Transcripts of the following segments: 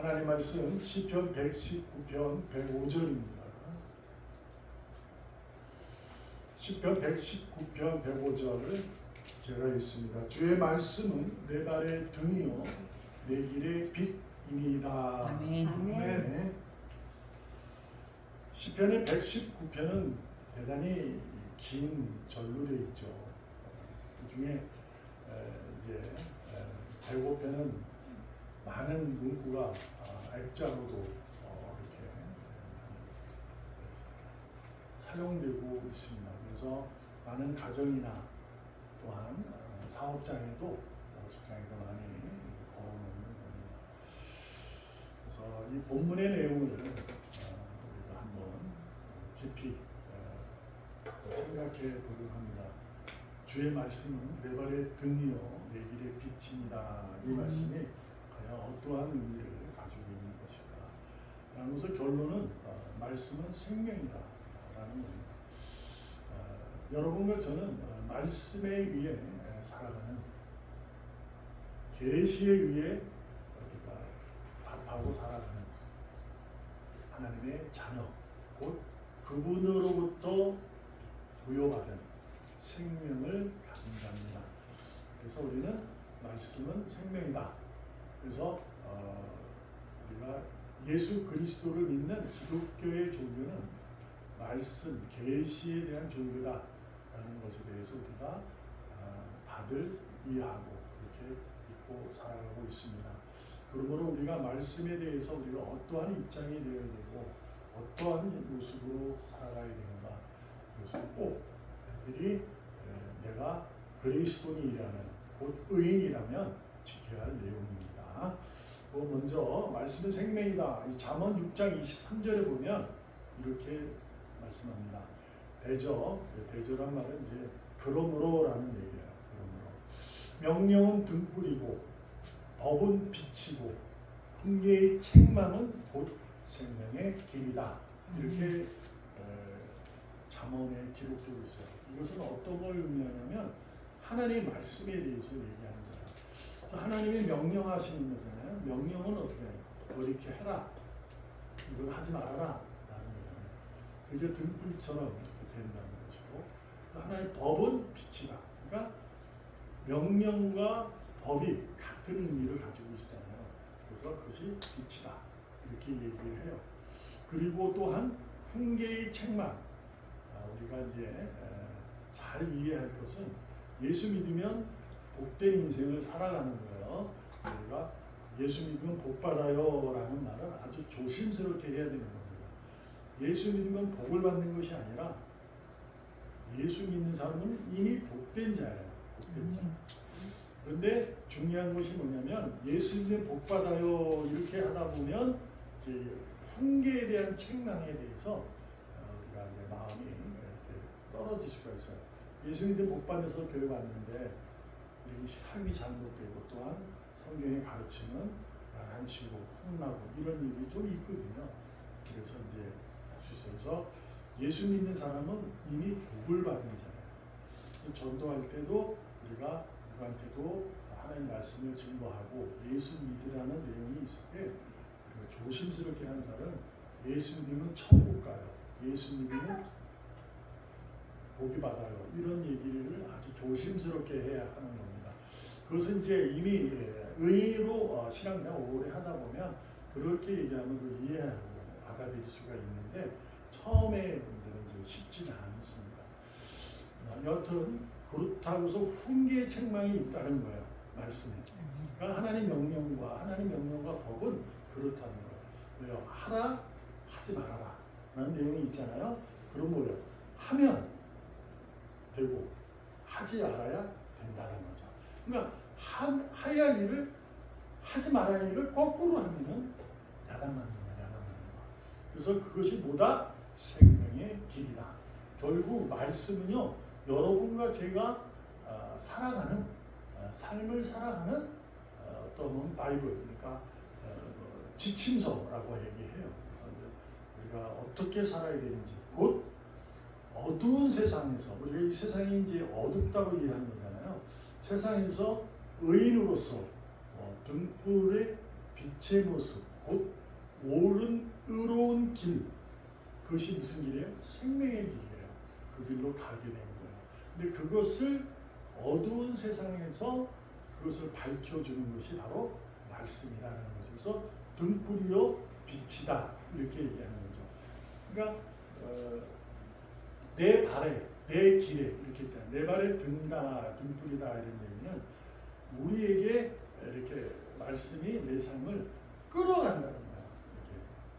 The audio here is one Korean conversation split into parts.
하나님 말씀 시편 119편 105절입니다. 시편 119편 105절 제가 읽습니다. 주의 말씀은 내 발의 등이요 내 길의 빛입니다. 아멘. 아멘. 시편의 119편은 대단히 긴 절로 되어 있죠. 그 중에 이제 105편은 많은 문구가 액자로도 이렇게 사용되고 있습니다. 그래서 많은 가정이나 또한 사업장에도 직장에도 많이 걸어놓는 겁니다. 그래서 이 본문의 내용을 우리가 한번 깊이 생각해 보려고 합니다. 주의 말씀은 내 발의 등이요 내 길의 빛입니다. 이 말씀이 과연 어떠한 의미를 가지고 있는 것일까? 라는 것을 결론은 말씀은 생명이다 라는 겁니다. 여러분과 저는 말씀에 의해 살아가는, 계시에 의해 우리가 답하고 살아가는 하나님의 자녀, 곧 그분으로부터 부여받은 생명을 가진답니다. 그래서 우리는 말씀은 생명이다. 그래서 우리가 예수 그리스도를 믿는 기독교의 종교는 말씀, 계시에 대한 종교다라는 것에 대해서 우리가 다들 이해하고 그렇게 믿고 살아가고 있습니다. 그러므로 우리가 말씀에 대해서 우리가 어떠한 입장이 되어야 되고 어떠한 모습으로 살아가야 되는가, 그것을 꼭 그들이 내가 그리스도인이라는, 곧 의인이라면 지켜야 할 내용입니다. 먼저 말씀은 생명이다. 이 잠언 6장 23절에 보면 이렇게 말씀합니다. 대저란 말은 이제 그러므로라는 얘기예요. 그러므로 명령은 등불이고 법은 빛이고 훈계의 책망은 곧 생명의 길이다. 이렇게 잠언에 기록되고 있어요. 이것은 어떤 걸 의미하냐면 하나님의 말씀에 대해서 얘기하는 거예요. 그래서 하나님이 명령하시는 거잖아요. 명령은 어떻게 해요? 너 이렇게 해라, 이걸 하지 말아라 라는 거잖아요. 그저 등불처럼 이렇게 된다는 것이고, 하나의 법은 빛이다. 그러니까 명령과 법이 같은 의미를 가지고 있잖아요. 그래서 그것이 빛이다 이렇게 얘기를 해요. 그리고 또한 훈계의 책망, 우리가 이제 잘 이해할 것은 예수 믿으면 복된 인생을 살아가는 거예요. 우리가 예수 믿으면 복 받아요 라는 말을 아주 조심스럽게 해야 되는 겁니다. 예수 믿으면 복을 받는 것이 아니라 예수 믿는 사람은 이미 복된 자예요. 복된 자. 그런데 중요한 것이 뭐냐면 예수 믿으면 복 받아요 이렇게 하다 보면 이제 훈계에 대한 책망에 대해서 우리가 이제 마음이 이렇게 떨어질 수가 있어요. 예수 믿으면 복 받아서 교회 왔는데 우리 삶이 잘못되고 또한 성경의 가르침은 야단치고 혼나고 이런 일이 좀 있거든요. 그래서 이제 할 수 있어서 예수 믿는 사람은 이미 복을 받은 자예요. 전도할 때도 우리가 누구한테도 하나님 말씀을 증거하고 예수 믿으라는 내용이 있을 때 조심스럽게 하는 말은 예수 믿으면 천국 가요. 예수 믿으면 복이 받아요. 이런 얘기를 아주 조심스럽게 해야 하는 겁니다. 그것은 이제 이미 의의로 신앙생활 오래 하다 보면 그렇게 얘기하면 그 이해하고 받아들일 수가 있는데 처음에 분들은 이제 쉽지는 않습니다. 여튼 그렇다고서 훈계의 책망이 있다는 거예요. 말씀에. 그러니까 하나님 명령과 법은 그렇다는 거예요. 왜요? 하라, 하지 말아라 라는 내용이 있잖아요. 그럼 뭐예요? 하면 되고 하지 말아야 된다는 거죠. 그러니까 해야 할 일을 하지 말아야 할 일을 거꾸로 하면 야단맞는 거야. 그래서 그것이 뭐다? 생명의 길이다. 결국 말씀은요, 여러분과 제가 살아가는 삶을 살아가는 어떤 바이블, 그러니까 지침서라고 얘기해요. 그래서 우리가 어떻게 살아야 되는지, 곧 어두운 세상에서, 우리가 이 세상이 이제 어둡다고 얘기하는 거잖아요. 세상에서 의인으로서 등불의 빛의 모습, 곧 곧 옳은 의로운 길, 그것이 무슨 길이에요? 생명의 길이에요. 그 길로 가게 되는 거예요. 근데 그것을 어두운 세상에서 그것을 밝혀주는 것이 바로 말씀이라는 거죠. 그래서 등불이요 빛이다 이렇게 얘기하는 거죠. 그러니까 내 발에 내 길에 이렇게 있잖아요. 내 발에 등이다 등불이다 이런 얘기는 우리에게 이렇게 말씀이 내 삶을 끌어간다는 거야.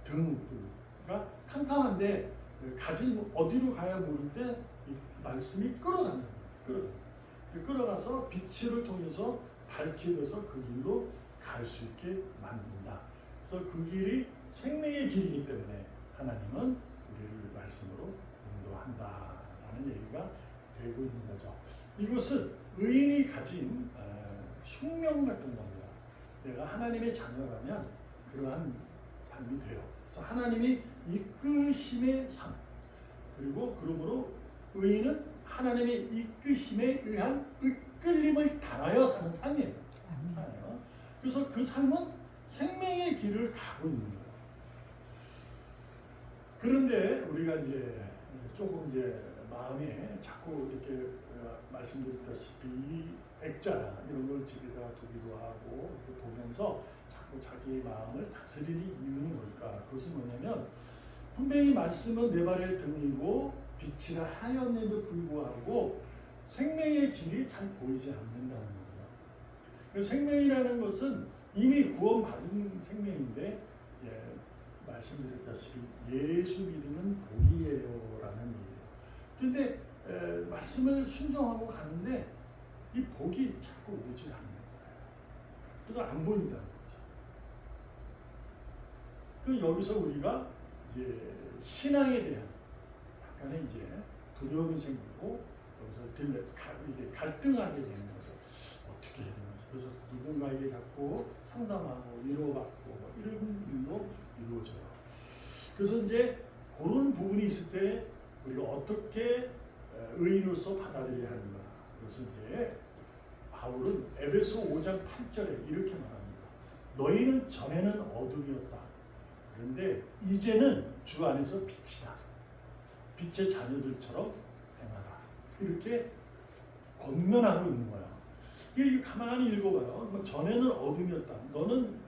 이렇게 등불. 그러니까 캄캄한데 어디로 가야 모를 때 이 말씀이 끌어간다는 거야. 끌어가서 빛을 통해서 밝히면서 그 길로 갈 수 있게 만든다. 그래서 그 길이 생명의 길이기 때문에 하나님은 우리를 말씀으로 인도한다라는 얘기가 되고 있는 거죠. 이것은 의인이 가진 흉명 같은 겁니다. 내가 하나님의 자녀라면 그러한 삶이 돼요. 그래서 하나님이 이끄심의 삶, 그리고 그러므로 의인은 하나님의 이끄심에 의한 이끌림을 당하여 사는 삶이에요. 그래서 그 삶은 생명의 길을 가고 있는 거예요. 그런데 우리가 이제 조금 이제 마음에 자꾸 이렇게 말씀드렸다시피 이 액자 이런 걸 집에다가 두기도 하고 이렇게 보면서 자꾸 자기의 마음을 다스리는 이유는 뭘까? 그것은 뭐냐면 분명히 말씀은 내 발의 등이고 빛이라 하였는데도 불구하고 생명의 길이 잘 보이지 않는다는 거죠. 생명이라는 것은 이미 구원받은 생명인데 말씀드렸다시피 예수 믿으면 복이에요 라는 얘기예요. 근데 말씀을 순종하고 가는데 이 복이 자꾸 오지 않는 거예요. 그래서 안 보인다는 거죠. 그 여기서 우리가 이제 신앙에 대한 약간의 이제 두려움이 생기고 여기서 이게 갈등하게 되는 거죠. 어떻게 해야 되는지. 그래서 누군가에게 자꾸 상담하고 위로받고 뭐 이런 일로 이루어져요. 그래서 이제 그런 부분이 있을 때 우리가 어떻게 의인으로서 받아들여야 하는가. 그래서 이제 바울은 에베소 5장 8절에 이렇게 말합니다. 너희는 전에는 어둠이었다. 그런데 이제는 주 안에서 빛이다. 빛의 자녀들처럼 행하라. 이렇게 권면하고 있는 거야. 이게 가만히 읽어봐요. 전에는 어둠이었다. 너는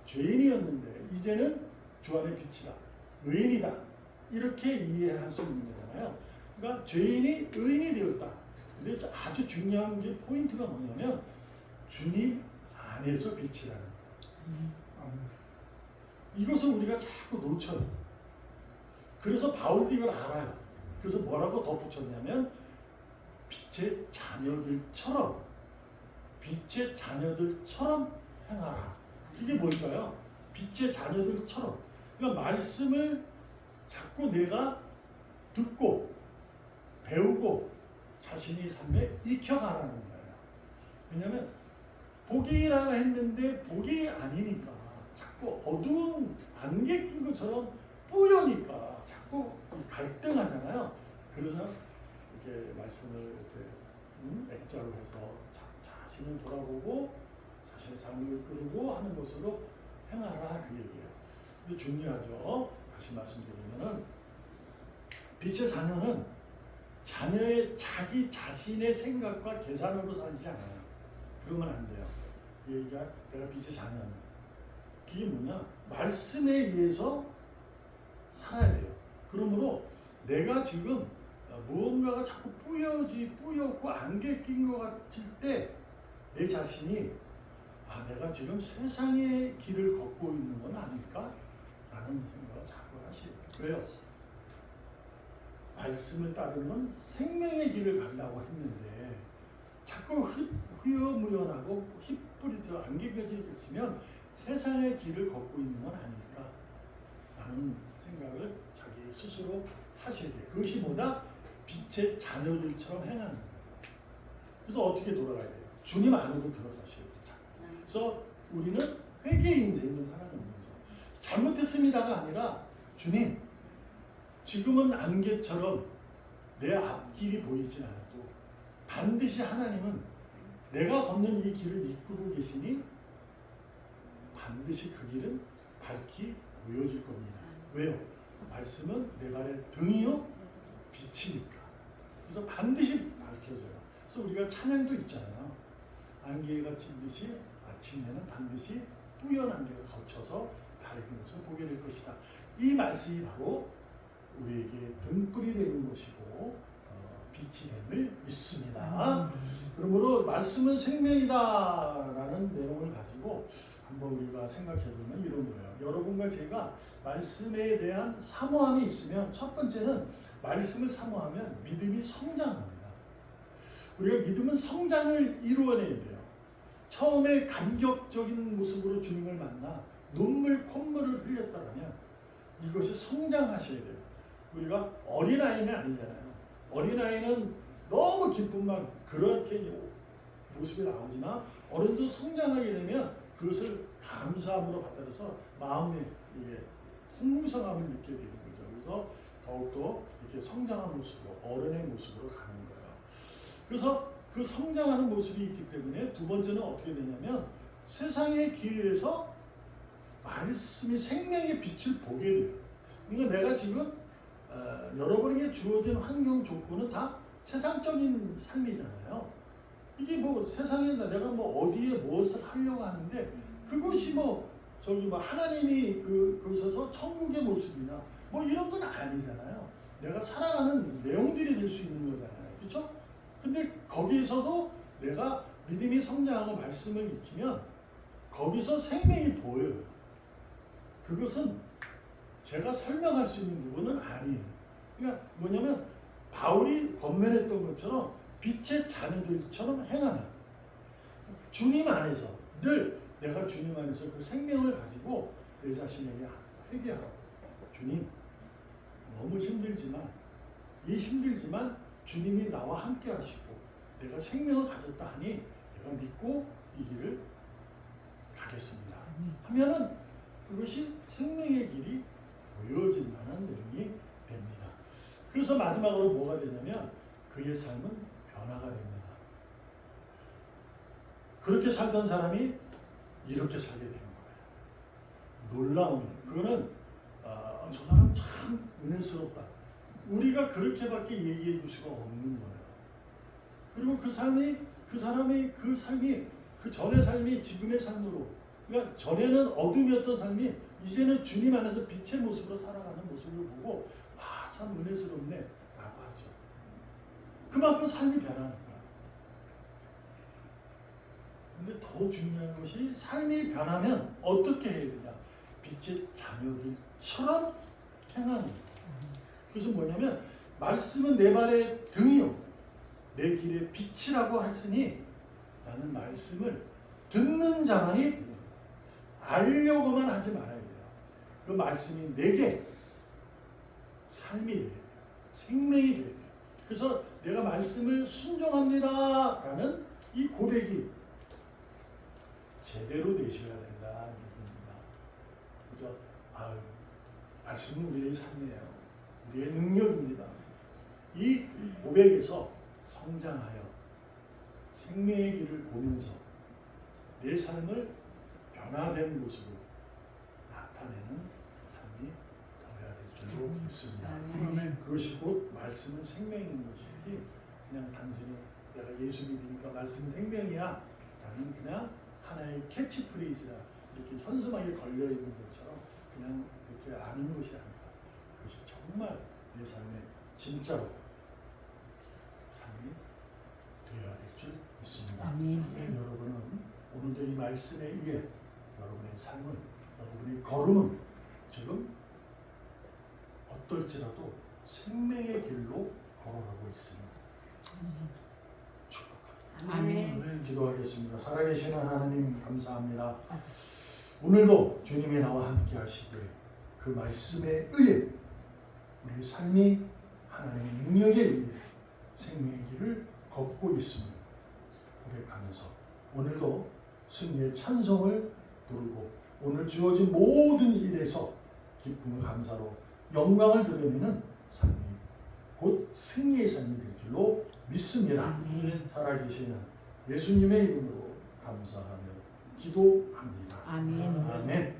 죄인이었는데 이제는 주 안에 빛이다. 의인이다. 이렇게 이해할 수 있는 거잖아요. 그러니까 죄인이 의인이 되었다. 근데 아주 중요한 게 포인트가 뭐냐면 주님 안에서 빛이라는 거예요. 이것을 우리가 자꾸 놓쳐요. 그래서 바울도 이걸 알아요. 그래서 뭐라고 덧붙였냐면 빛의 자녀들처럼 행하라. 이게 뭘까요? 빛의 자녀들처럼. 그러니까 말씀을 자꾸 내가 듣고 배우고 자신이 삶에 익혀가라는 거예요. 왜냐하면 복이라고 했는데 복이 아니니까 자꾸 어두운 안개 낀 것처럼 뿌여니까 자꾸 갈등하잖아요. 그래서 이렇게 말씀을 이렇게 액자로 해서 자신을 돌아보고 자신의 삶을 이끌고 하는 것으로 행하라 그 얘기예요. 근데 중요하죠. 다시 말씀드리면은 빛의 자녀는 자녀의 자기 자신의 생각과 계산으로 살지 않아요. 그러면 안 돼요. 얘가 내가 빛의 자녀는 그게 뭐냐? 말씀에 의해서 살아야 돼요. 그러므로 내가 지금 무언가가 자꾸 뿌옇고 안개 낀 것 같을 때 내 자신이 내가 지금 세상의 길을 걷고 있는 건 아닐까? 라는 생각을 자꾸 하시요. 왜요? 말씀을 따르면 생명의 길을 간다고 했는데 자꾸 흐여무연하고 힙뿌리트 안개 껴져 있으면 세상의 길을 걷고 있는 건 아닐까? 라는 생각을 자기 스스로 하셔야 돼요. 그것이 뭐다? 빛의 자녀들처럼 행하는 거예요. 그래서 어떻게 돌아가야 돼요? 주님 안으로 들어가셔야 돼요. 그래서 우리는 회개의 인생을 살아가는 거죠. 잘못했습니다가 아니라 주님, 지금은 안개처럼 내 앞길이 보이지 않아도 반드시 하나님은 내가 걷는 이 길을 이끌고 계시니 반드시 그 길은 밝히 보여질 겁니다. 왜요? 말씀은 내 발의 등이요 빛이니까. 그래서 반드시 밝혀져요. 그래서 우리가 찬양도 있잖아요. 안개가 찐 듯이 아침에는 반드시 뿌연 안개가 거쳐서 밝은 것을 보게 될 것이다. 이 말씀이 바로 우리에게 등불이 되는 것이고 빛이 됨을 믿습니다. 그러므로 말씀은 생명이다라는 내용을 가지고 한번 우리가 생각해보면 이런 거예요. 여러분과 제가 말씀에 대한 사모함이 있으면 첫 번째는 말씀을 사모하면 믿음이 성장합니다. 우리가 믿음은 성장을 이루어내야 돼요. 처음에 감격적인 모습으로 주님을 만나 눈물 콧물을 흘렸다면 이것이 성장하셔야 돼요. 우리가 어린아이는 아니잖아요. 어린아이는 너무 기쁨만 그렇게 모습이 나오지만 어른도 성장하게 되면 그것을 감사함으로 받아들여서 마음에 풍성함을 느끼게 되는 거죠. 그래서 더욱더 이렇게 성장한 모습으로 어른의 모습으로 가는 거예요. 그래서 그 성장하는 모습이 있기 때문에 두 번째는 어떻게 되냐면 세상의 길에서 말씀이 생명의 빛을 보게 돼요. 그러니까 내가 지금 여러분에게 주어진 환경 조건은 다 세상적인 삶이잖아요. 이게 뭐 세상에 내가 뭐 어디에 무엇을 하려고 하는데 그것이 뭐 저기 뭐 하나님이 그곳에서 천국의 모습이나 뭐 이런 건 아니잖아요. 내가 살아가는 내용들이 될 수 있는 거잖아요. 그렇죠? 근데 거기에서도 내가 믿음이 성장하고 말씀을 익히면 거기서 생명이 보여요. 그것은 제가 설명할 수 있는 부분은 아니에요. 그러니까 뭐냐면 바울이 권면했던 것처럼 빛의 자녀들처럼 행하면 주님 안에서 늘 내가 주님 안에서 그 생명을 가지고 내 자신에게 회개하고 주님 너무 힘들지만 주님이 나와 함께 하시고 내가 생명을 가졌다 하니 내가 믿고 이 길을 가겠습니다 하면은 그것이 생명의 길이 보여진다는 내용이 됩니다. 그래서 마지막으로 뭐가 되냐면 그의 삶은 변화가 됩니다. 그렇게 살던 사람이 이렇게 살게 되는 거예요. 놀라운 일. 그거는 저 사람 참 은혜스럽다. 우리가 그렇게밖에 얘기해 줄 수가 없는 거예요. 그리고 그 사람의 그 전의 삶이 지금의 삶으로, 그러니까 전에는 어둠이었던 삶이 이제는 주님 안에서 빛의 모습으로 살아가는 모습을 보고 참 은혜스럽네 라고 하죠. 그만큼 삶이 변하는 거야. 근데 더 중요한 것이 삶이 변하면 어떻게 해야 되냐. 빛의 자녀들처럼 행하는 거야. 그래서 뭐냐면 말씀은 내 발의 등이요 내 길의 빛이라고 했으니 나는 말씀을 듣는 자만이 알려고만 하지 말아야 돼요. 그 말씀이 내게 삶이 돼요. 생명이 돼요. 그래서 내가 말씀을 순종합니다 라는 이 고백이 제대로 되셔야 된다 얘기입니다. 그죠? 말씀은 우리의 삶이에요. 우리의 능력입니다. 이 고백에서 성장하여 생명의 길을 보면서 내 삶을 변화된 모습으로 나타내는 삶이 되어야 될 줄로 믿습니다. 그것이 곧 말씀은 생명인 것이지 그냥 단순히 내가 예수 믿으니까 말씀은 생명이야 라는 그냥 하나의 캐치프레이즈라 이렇게 현수막에 걸려있는 것처럼 그냥 이렇게 아는 것이 아니라 그것이 정말 내 삶에 진짜로 삶이 되어야 될 줄 믿습니다. 여러분은 오늘도 이 말씀에 의해 여러분의 삶은, 여러분의 걸음은 지금 어떨지라도 생명의 길로 걸어가고 있습니다. 축복합니다. 아멘. 기도하겠습니다. 살아계신 하나님 감사합니다. 오늘도 주님이 나와 함께 하시되 그 말씀에 의해 우리의 삶이 하나님의 능력에 의해 생명의 길을 걷고 있음을 고백하면서 오늘도 승리의 찬송을 부르고 오늘 주어진 모든 일에서 기쁨 감사로 영광을 돌리는 삶이 곧 승리의 삶이 될 줄로 믿습니다. 살아계시는 예수님의 이름으로 감사하며 기도합니다. 아멘. 아멘.